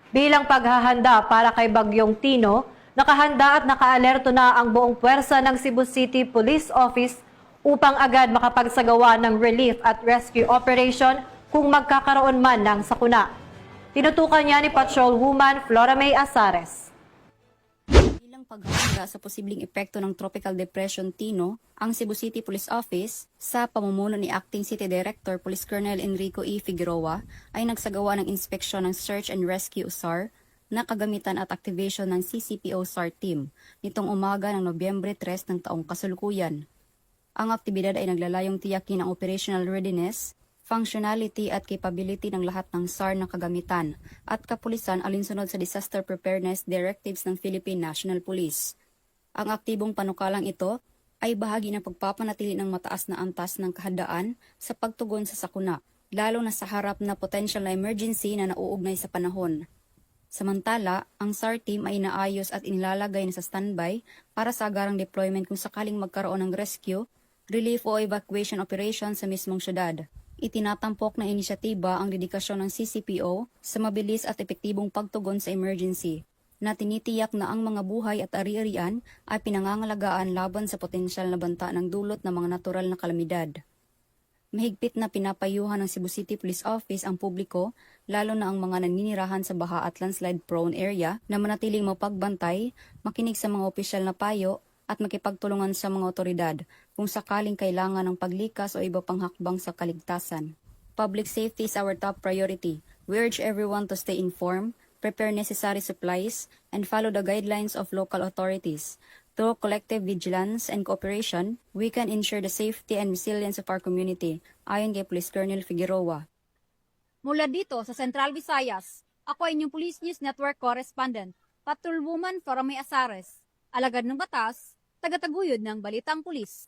Bilang paghahanda para kay Bagyong Tino, nakahanda at nakaalerto na ang buong puwersa ng Cebu City Police Office upang agad makapagsagawa ng relief at rescue operation kung magkakaroon man ng sakuna. Tinutukan niya ni Patrolwoman Flora May Azares. Bilang paghahanda sa posibleng epekto ng Tropical Depression Tino, ang Cebu City Police Office, sa pamumuno ni Acting City Director Police Colonel Enrico E. Figueroa, ay nagsagawa ng inspeksyon ng Search and Rescue SAR na kagamitan at activation ng CCPO SAR team nitong umaga ng Nobyembre 3 ng taong kasalukuyan. Ang aktibidad ay naglalayong tiyakin ang operational readiness, functionality at capability ng lahat ng SAR na kagamitan at kapulisan alinsunod sa Disaster Preparedness Directives ng Philippine National Police. Ang aktibong panukalang ito ay bahagi ng pagpapanatili ng mataas na antas ng kahandaan sa pagtugon sa sakuna, lalo na sa harap na potential na emergency na nauugnay sa panahon. Samantala, ang SAR team ay inaayos at inilalagay na sa standby para sa agarang deployment kung sakaling magkaroon ng rescue, relief o evacuation operation sa mismong syudad. Itinatampok na inisyatiba ang dedikasyon ng CCPO sa mabilis at epektibong pagtugon sa emergency, na tinitiyak na ang mga buhay at ari-arian ay pinangangalagaan laban sa potensyal na banta ng dulot ng mga natural na kalamidad. Mahigpit na pinapayuhan ng Cebu City Police Office ang publiko, lalo na ang mga naninirahan sa baha at landslide-prone area, na manatiling mapagbantay, makinig sa mga opisyal na payo, at makipagtulungan sa mga otoridad kung sakaling kailangan ng paglikas o iba pang hakbang sa kaligtasan. Public safety is our top priority. We urge everyone to stay informed, prepare necessary supplies, and follow the guidelines of local authorities. Through collective vigilance and cooperation, we can ensure the safety and resilience of our community, ayon kay Police Colonel Figueroa. Mula dito sa Central Visayas, ako ay inyong Police News Network Correspondent, Patrolwoman Flora May Azares, alagad ng batas, tagataguyod ng Balitang Pulis.